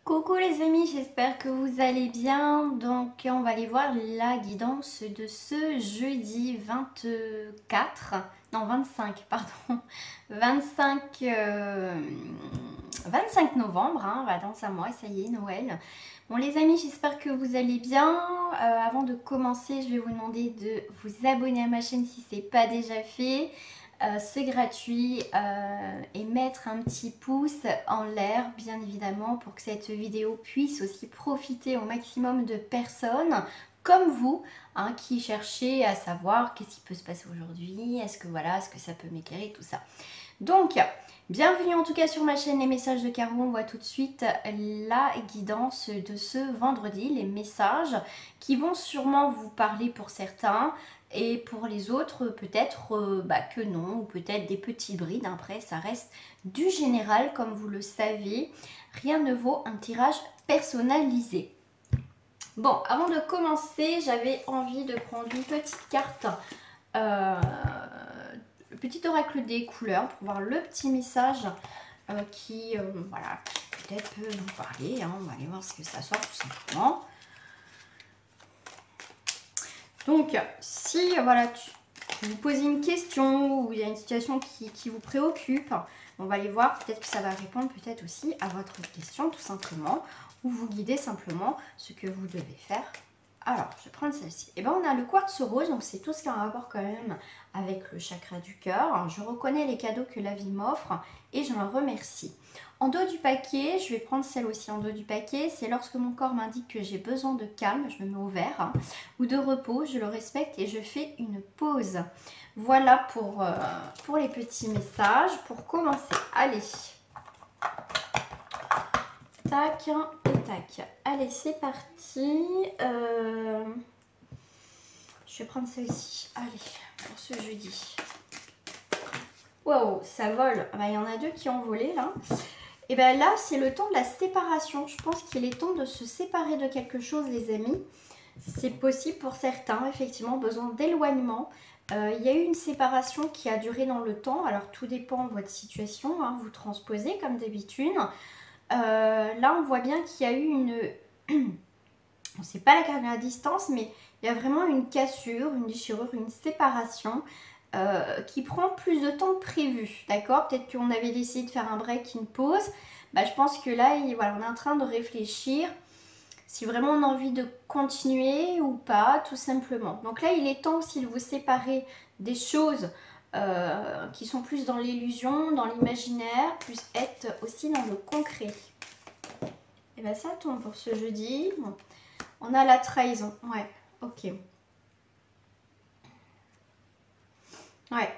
Coucou les amis, j'espère que vous allez bien. Donc on va aller voir la guidance de ce jeudi 24, non 25, pardon, 25, 25 novembre, hein, va dans un mois, ça y est, Noël. Bon les amis, j'espère que vous allez bien. Avant de commencer, je vais vous demander de vous abonner à ma chaîne si ce n'est pas déjà fait. C'est gratuit et mettre un petit pouce en l'air bien évidemment pour que cette vidéo puisse aussi profiter au maximum de personnes comme vous hein, qui cherchez à savoir qu'est-ce qui peut se passer aujourd'hui, est-ce que ça peut m'éclairer, tout ça. Donc bienvenue en tout cas sur ma chaîne Les Messages de Caro. On voit tout de suite la guidance de ce vendredi, les messages qui vont sûrement vous parler pour certains. Et pour les autres, peut-être que non, ou peut-être des petits brides. Après, ça reste du général, comme vous le savez. Rien ne vaut un tirage personnalisé. Bon, avant de commencer, j'avais envie de prendre une petite carte, le petit oracle des couleurs, pour voir le petit message qui, voilà, peut-être peut vous parler. Hein. On va aller voir ce que ça sort, tout simplement. Donc, si voilà, vous posez une question ou il y a une situation qui vous préoccupe, on va aller voir, peut-être que ça va répondre peut-être aussi à votre question tout simplement, ou vous guider simplement ce que vous devez faire. Alors, je vais prendre celle-ci. Et bien, on a le quartz rose, donc c'est tout ce qui a un rapport quand même avec le chakra du cœur. Je reconnais les cadeaux que la vie m'offre et je l'en remercie. En dos du paquet, je vais prendre celle aussi en dos du paquet. C'est lorsque mon corps m'indique que j'ai besoin de calme, je me mets au vert, hein, ou de repos, je le respecte et je fais une pause. Voilà pour les petits messages. Pour commencer, allez. Tac et tac. Allez, c'est parti. Je vais prendre celle-ci. Allez, pour ce jeudi. Waouh, ça vole. Il y en a deux qui ont volé là. Et bien là, c'est le temps de la séparation. Je pense qu'il est temps de se séparer de quelque chose, les amis. C'est possible pour certains, effectivement, besoin d'éloignement. Il y a eu une séparation qui a duré dans le temps. Alors, tout dépend de votre situation. Hein, vous transposez comme d'habitude. Là, on voit bien qu'il y a eu une... C'est pas la carte de la distance, mais il y a vraiment une cassure, une déchirure, une séparation qui prend plus de temps que prévu. D'accord? Peut-être qu'on avait décidé de faire un break, une pause. Je pense que là, voilà, on est en train de réfléchir si vraiment on a envie de continuer ou pas, tout simplement. Donc là, il est temps aussi de vous séparer des choses qui sont plus dans l'illusion, dans l'imaginaire, plus être aussi dans le concret. Et bien ça tombe pour ce jeudi. Bon. On a la trahison. Ouais, ok. Ouais.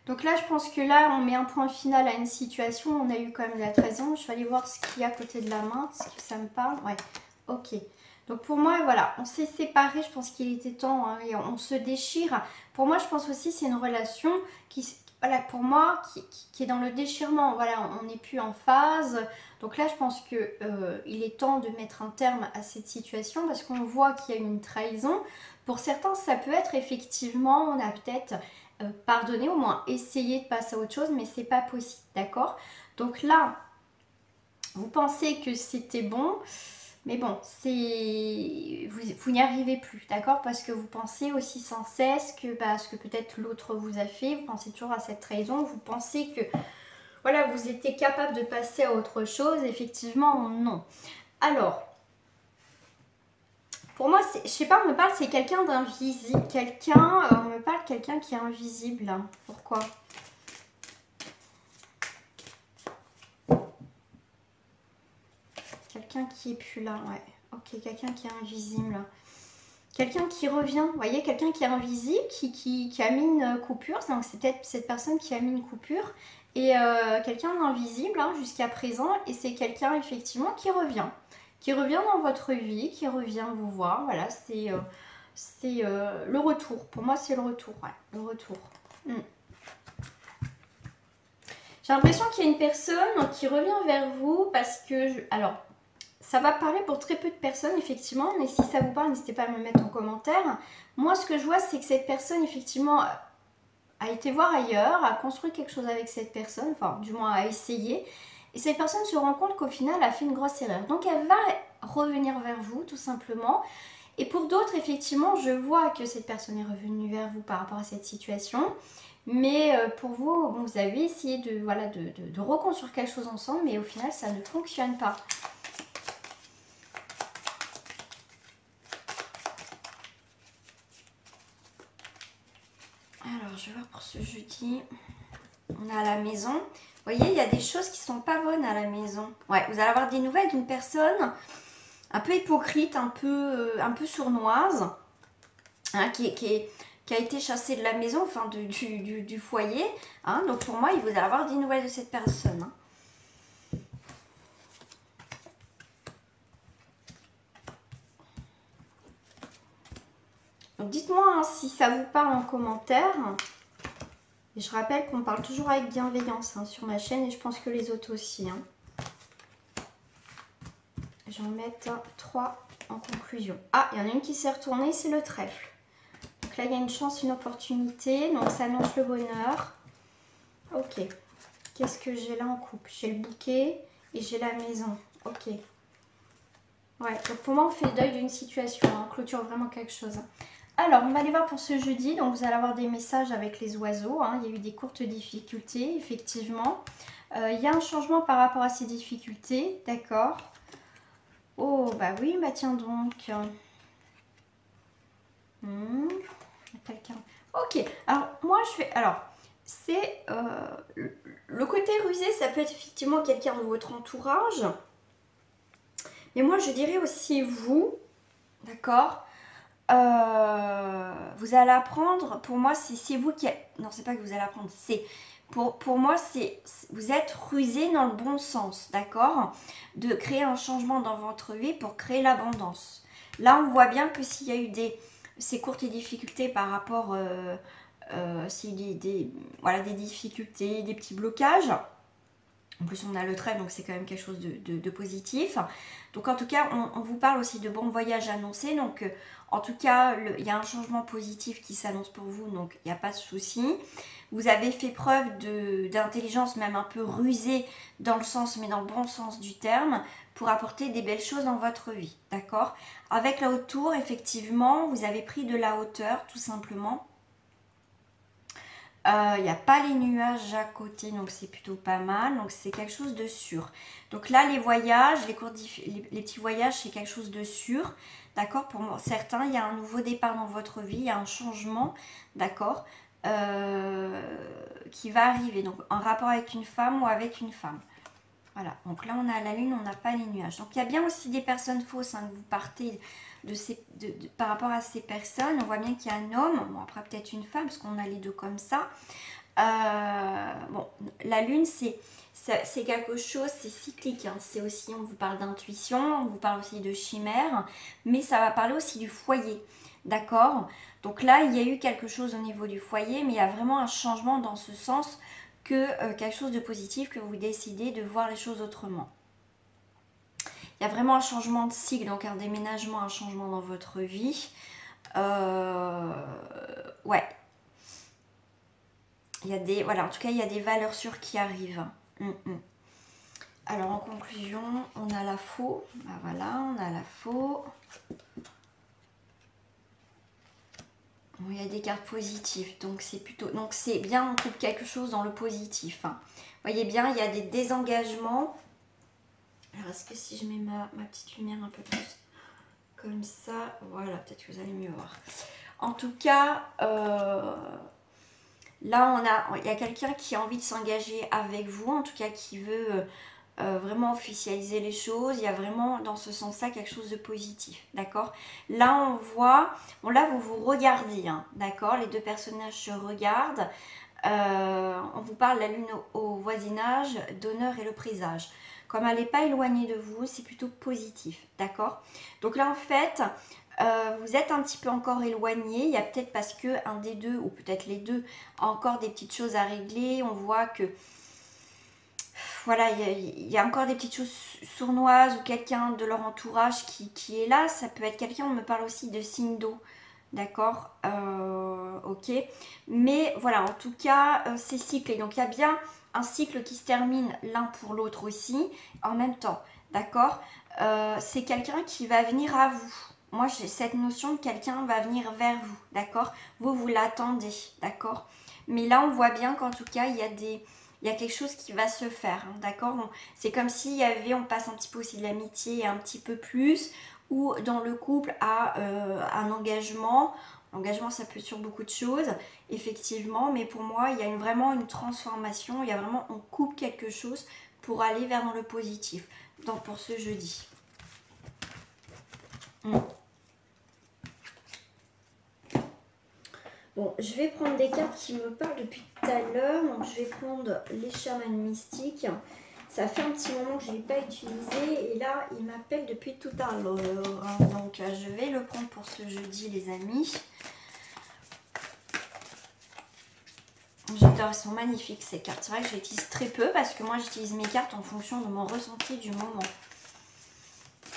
Donc là, je pense que là, on met un point final à une situation. On a eu quand même de la trahison. Je vais aller voir ce qu'il y a à côté de la main. Est-ce que ça me parle? Ouais, ok. Donc pour moi, voilà, on s'est séparés. Je pense qu'il était temps hein, et on se déchire. Pour moi, je pense aussi c'est une relation qui, voilà, pour moi, qui est dans le déchirement. Voilà, on n'est plus en phase. Donc là, je pense que il est temps de mettre un terme à cette situation parce qu'on voit qu'il y a une trahison. Pour certains, ça peut être effectivement, on a peut-être pardonné, au moins essayer de passer à autre chose, mais c'est pas possible, d'accord? Donc là, vous pensez que c'était bon. Mais bon, vous n'y arrivez plus, d'accord? Parce que vous pensez aussi sans cesse que ce que peut-être l'autre vous a fait, vous pensez toujours à cette trahison, vous pensez que voilà, vous étiez capable de passer à autre chose, effectivement, non. Alors, pour moi, je sais pas, on me parle, c'est quelqu'un d'invisible, on me parle de quelqu'un qui est invisible, hein. Pourquoi? Quelqu'un qui est plus là, ouais. Ok, quelqu'un qui est invisible. Quelqu'un qui revient, vous voyez, quelqu'un qui est invisible, qui a mis une coupure. Donc c'est peut-être cette personne qui a mis une coupure. Et quelqu'un d'invisible hein, jusqu'à présent. Et c'est quelqu'un effectivement qui revient. Qui revient dans votre vie, qui revient vous voir. Voilà, c'est le retour. Pour moi, c'est le retour, ouais, le retour. J'ai l'impression qu'il y a une personne qui revient vers vous parce que... Alors, ça va parler pour très peu de personnes, effectivement, mais si ça vous parle, n'hésitez pas à me le mettre en commentaire. Moi, ce que je vois, c'est que cette personne, effectivement, a été voir ailleurs, a construit quelque chose avec cette personne, enfin, du moins, a essayé. Et cette personne se rend compte qu'au final, elle a fait une grosse erreur. Donc, elle va revenir vers vous, tout simplement. Et pour d'autres, effectivement, je vois que cette personne est revenue vers vous par rapport à cette situation. Mais pour vous, bon, vous avez essayé de, voilà, de reconstruire quelque chose ensemble, mais au final, ça ne fonctionne pas. Alors, je vais voir pour ce jeudi. On est à la maison. Vous voyez, il y a des choses qui sont pas bonnes à la maison. Ouais, vous allez avoir des nouvelles d'une personne un peu hypocrite, un peu sournoise, hein, qui a été chassée de la maison, enfin du foyer. Hein. Donc pour moi, il vous allez avoir des nouvelles de cette personne. Hein. Donc dites-moi hein, si ça vous parle en commentaire. Et je rappelle qu'on parle toujours avec bienveillance hein, sur ma chaîne et je pense que les autres aussi. Hein. Je vais en mettre 3 en conclusion. Ah, il y en a une qui s'est retournée, c'est le trèfle. Donc là, il y a une chance, une opportunité. Donc ça annonce le bonheur. Ok. Qu'est-ce que j'ai là en couple? J'ai le bouquet et j'ai la maison. Ok. Ouais, donc pour moi, on fait le deuil d'une situation. Hein. On clôture vraiment quelque chose. Alors, on va aller voir pour ce jeudi. Donc, vous allez avoir des messages avec les oiseaux. Hein. Il y a eu des courtes difficultés, effectivement. Il y a un changement par rapport à ces difficultés. D'accord. Oh, bah oui, bah tiens donc. Quelqu'un. Ok, alors moi je fais. Alors, c'est. Le côté rusé, ça peut être effectivement quelqu'un de votre entourage. Mais moi je dirais aussi vous. D'accord. Vous allez apprendre. Pour moi, c'est vous qui. Non, c'est pas que vous allez apprendre. C'est. Pour moi, vous êtes rusé dans le bon sens, d'accord? De créer un changement dans votre vie pour créer l'abondance. Là, on voit bien que s'il y a eu ces courtes difficultés par rapport, voilà, des difficultés, des petits blocages. En plus, on a le trèfle, donc c'est quand même quelque chose de positif. Donc, en tout cas, on vous parle aussi de bons voyages annoncés. Donc, en tout cas, il y a un changement positif qui s'annonce pour vous, donc il n'y a pas de souci. Vous avez fait preuve d'intelligence, même un peu rusée dans le sens, mais dans le bon sens du terme, pour apporter des belles choses dans votre vie, d'accord? Avec la haute tour, effectivement, vous avez pris de la hauteur, tout simplement. Il n'y a pas les nuages à côté, donc c'est plutôt pas mal. Donc c'est quelque chose de sûr. Donc là, les voyages, les petits voyages, c'est quelque chose de sûr. D'accord? Pour certains, il y a un nouveau départ dans votre vie, il y a un changement, d'accord, qui va arriver. Donc en rapport avec une femme ou avec une femme. Voilà, donc là on a la lune, on n'a pas les nuages. Donc il y a bien aussi des personnes fausses, hein, que vous partez par rapport à ces personnes. On voit bien qu'il y a un homme, bon après peut-être une femme, parce qu'on a les deux comme ça. Bon, la lune c'est quelque chose, c'est cyclique. Hein. C'est aussi, on vous parle d'intuition, on vous parle aussi de chimère, mais ça va parler aussi du foyer. D'accord? Donc là, il y a eu quelque chose au niveau du foyer, mais il y a vraiment un changement dans ce sens que quelque chose de positif, que vous décidez de voir les choses autrement. Il y a vraiment un changement de cycle, donc un déménagement, un changement dans votre vie. Ouais. Il y a des, voilà, en tout cas, il y a des valeurs sûres qui arrivent. Alors, en conclusion, on a la faux. Ben voilà, on a la faux. Bon, il y a des cartes positives, donc c'est plutôt... Donc c'est bien, on coupe quelque chose dans le positif. Hein. Vous voyez bien, il y a des désengagements. Alors, est-ce que si je mets ma petite lumière un peu plus comme ça, voilà, peut-être que vous allez mieux voir. En tout cas, là, il y a quelqu'un qui a envie de s'engager avec vous, en tout cas qui veut vraiment officialiser les choses. Il y a vraiment dans ce sens-là quelque chose de positif, d'accord? Là, on voit, bon là, vous vous regardez, hein, d'accord? Les deux personnages se regardent. On vous parle de la lune au voisinage, d'honneur et le présage. Comme elle n'est pas éloignée de vous, c'est plutôt positif, d'accord? Donc là, en fait, vous êtes un petit peu encore éloigné. Il y a peut-être parce que un des deux, ou peut-être les deux, a encore des petites choses à régler. On voit que, voilà, il y a encore des petites choses sournoises ou quelqu'un de leur entourage qui est là. Ça peut être quelqu'un, on me parle aussi de signe d'eau. D'accord, ok. Mais voilà, en tout cas, c'est cyclé. Donc, il y a bien un cycle qui se termine l'un pour l'autre aussi, en même temps, d'accord? C'est quelqu'un qui va venir à vous. Moi, j'ai cette notion de quelqu'un va venir vers vous, d'accord? Vous l'attendez, d'accord? Mais là, on voit bien qu'en tout cas, il y a quelque chose qui va se faire, hein, d'accord? C'est comme s'il y avait, on passe un petit peu aussi de l'amitié un petit peu plus, ou dans le couple à un engagement. L'engagement, ça peut être sur beaucoup de choses, effectivement, mais pour moi, il y a vraiment une transformation, il y a vraiment, on coupe quelque chose pour aller vers dans le positif, donc pour ce jeudi. Bon, je vais prendre des cartes qui me parlent depuis tout à l'heure. Donc, je vais prendre les chamans mystiques. Ça fait un petit moment que je ne l'ai pas utilisé. Et là, il m'appelle depuis tout à l'heure. Donc, je vais le prendre pour ce jeudi, les amis. J'adore, elles sont magnifiques ces cartes. C'est vrai que je les utilise très peu parce que moi, j'utilise mes cartes en fonction de mon ressenti du moment.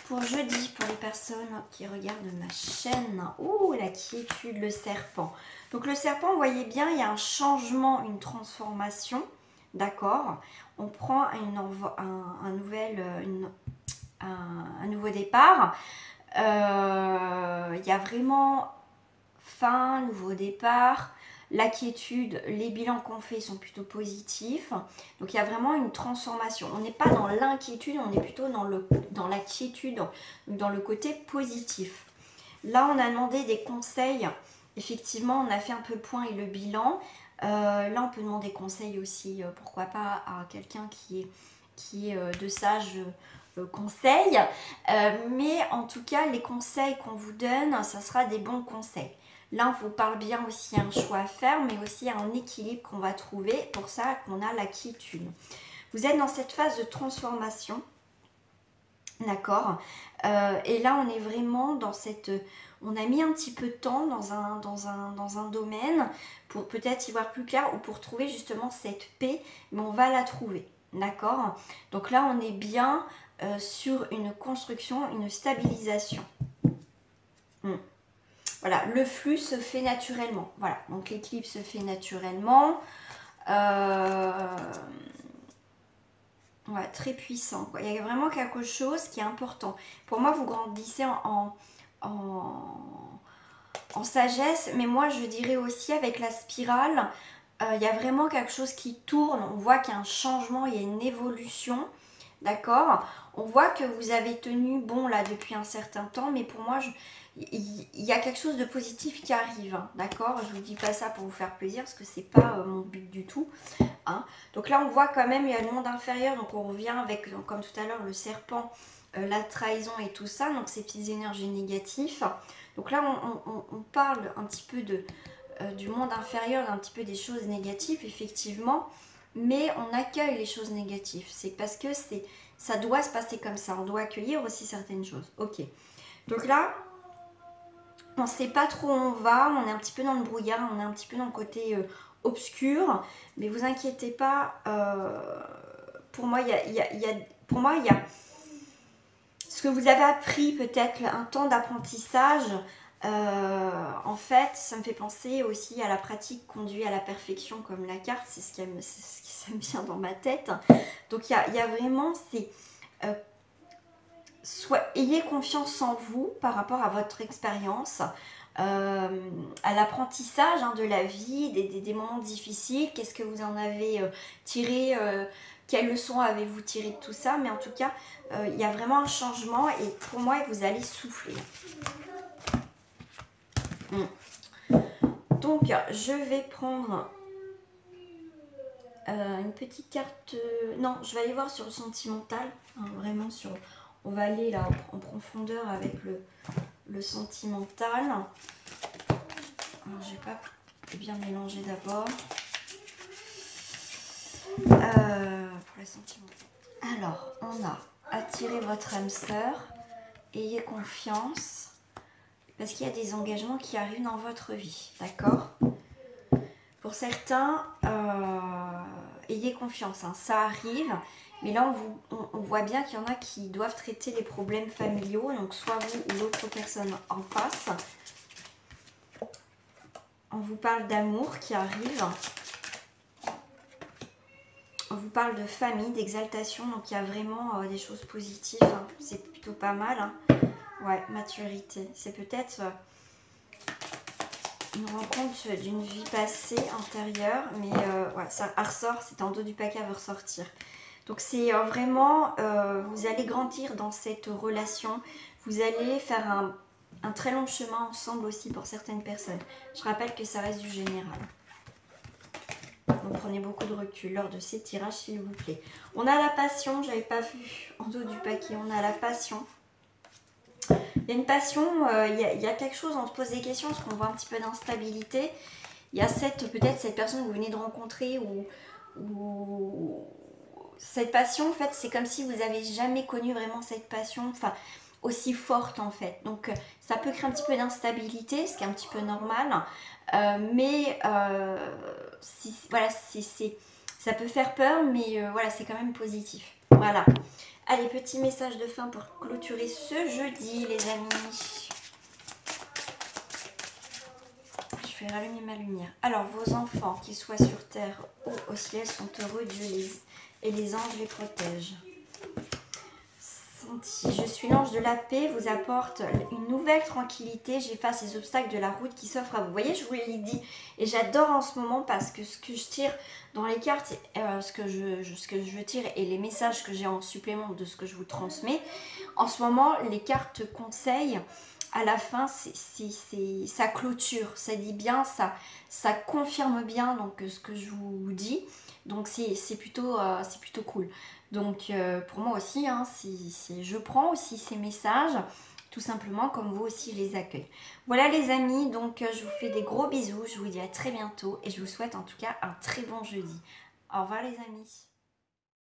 Pour jeudi, pour les personnes qui regardent ma chaîne. Oh, la quiétude, le serpent. Donc le serpent, vous voyez bien, il y a un changement, une transformation. D'accord? On prend un nouveau départ. Il y a vraiment fin, nouveau départ. La quiétude, les bilans qu'on fait sont plutôt positifs. Donc il y a vraiment une transformation. On n'est pas dans l'inquiétude, on est plutôt dans la quiétude, dans le côté positif. Là, on a demandé des conseils. Effectivement, on a fait un peu le point et le bilan. Là, on peut demander conseil aussi, pourquoi pas, à quelqu'un qui est de sages conseils. Mais en tout cas, les conseils qu'on vous donne, ça sera des bons conseils. Là, on vous parle bien aussi un choix à faire, mais aussi un équilibre qu'on va trouver. Pour ça qu'on a la quiétude. Vous êtes dans cette phase de transformation. D'accord. Et là, on est vraiment dans cette... On a mis un petit peu de temps dans un domaine pour peut-être y voir plus clair ou pour trouver justement cette paix, mais on va la trouver. D'accord. Donc là, on est bien sur une construction, une stabilisation. Voilà, le flux se fait naturellement. Voilà, donc l'équilibre se fait naturellement. Ouais, très puissant, quoi. Il y a vraiment quelque chose qui est important. Pour moi, vous grandissez en sagesse, mais moi, je dirais aussi avec la spirale, il y a vraiment quelque chose qui tourne. On voit qu'il y a un changement, il y a une évolution, d'accord? On voit que vous avez tenu bon là depuis un certain temps, mais pour moi, il y a quelque chose de positif qui arrive, hein, d'accord? Je ne vous dis pas ça pour vous faire plaisir, parce que c'est pas mon but du tout. Hein. Donc là, on voit quand même, il y a le monde inférieur, donc on revient avec, comme tout à l'heure, le serpent, la trahison et tout ça, donc ces petites énergies négatives. Donc là, on parle un petit peu du monde inférieur, un petit peu des choses négatives, effectivement, mais on accueille les choses négatives. C'est parce que ça doit se passer comme ça, on doit accueillir aussi certaines choses. Ok, donc là, on ne sait pas trop où on va, on est un petit peu dans le brouillard, on est un petit peu dans le côté obscur, mais vous inquiétez pas, pour moi, il y a ce que vous avez appris, peut-être un temps d'apprentissage. En fait, ça me fait penser aussi à la pratique conduit à la perfection comme la carte, c'est ce qui me vient dans ma tête. Donc il y a vraiment ayez confiance en vous par rapport à votre expérience, à l'apprentissage de la vie, des moments difficiles. Qu'est-ce que vous en avez tiré, quelles leçons avez-vous tiré de tout ça? Mais en tout cas, il y a vraiment un changement et pour moi, vous allez souffler. Donc, je vais prendre une petite carte... non, je vais aller voir sur le sentimental, vraiment sur... On va aller là en profondeur avec le sentimental. Alors, je vais pas bien mélanger d'abord. Pour le sentimental. Alors, on a attiré votre âme sœur. Ayez confiance. Parce qu'il y a des engagements qui arrivent dans votre vie. D'accord? Pour certains, ayez confiance. Ça arrive. Mais là, on voit bien qu'il y en a qui doivent traiter les problèmes familiaux. Donc, soit vous ou l'autre personne en face. On vous parle d'amour qui arrive. On vous parle de famille, d'exaltation, donc il y a vraiment des choses positives, hein. C'est plutôt pas mal. Hein. Ouais, maturité. C'est peut-être une rencontre d'une vie passée antérieure, mais ouais, ça ressort, c'est en dos du paquet, à ressortir. Donc c'est vraiment, vous allez grandir dans cette relation, vous allez faire un très long chemin ensemble aussi pour certaines personnes. Je rappelle que ça reste du général. Donc prenez beaucoup de recul lors de ces tirages s'il vous plaît. On a la passion, j'avais pas vu en dos du paquet, on a la passion. Il y a une passion, il y a quelque chose, on se pose des questions parce qu'on voit un petit peu d'instabilité. Il y a peut-être cette personne que vous venez de rencontrer ou cette passion, en fait, c'est comme si vous n'avez jamais connu vraiment cette passion, enfin, aussi forte en fait. Donc, ça peut créer un petit peu d'instabilité, ce qui est un petit peu normal. Mais voilà, ça peut faire peur, mais voilà, c'est quand même positif. Voilà. Allez, petit message de fin pour clôturer ce jeudi, les amis. Je vais rallumer ma lumière. Alors, vos enfants, qu'ils soient sur terre ou au ciel, sont heureux. Dieu et les anges les protègent. Je suis l'ange de la paix, vous apporte une nouvelle tranquillité. J'efface les obstacles de la route qui s'offrent à vous. Vous voyez, je vous l'ai dit. Et j'adore en ce moment parce que ce que je tire dans les cartes, ce que je tire et les messages que j'ai en supplément de ce que je vous transmets, en ce moment, les cartes conseillent. À la fin, ça clôture, ça dit bien, ça confirme bien donc, ce que je vous dis. Donc c'est plutôt cool. Donc pour moi aussi, hein, je prends aussi ces messages, tout simplement comme vous aussi je les accueille. Voilà les amis, donc je vous fais des gros bisous, je vous dis à très bientôt et je vous souhaite en tout cas un très bon jeudi. Au revoir les amis.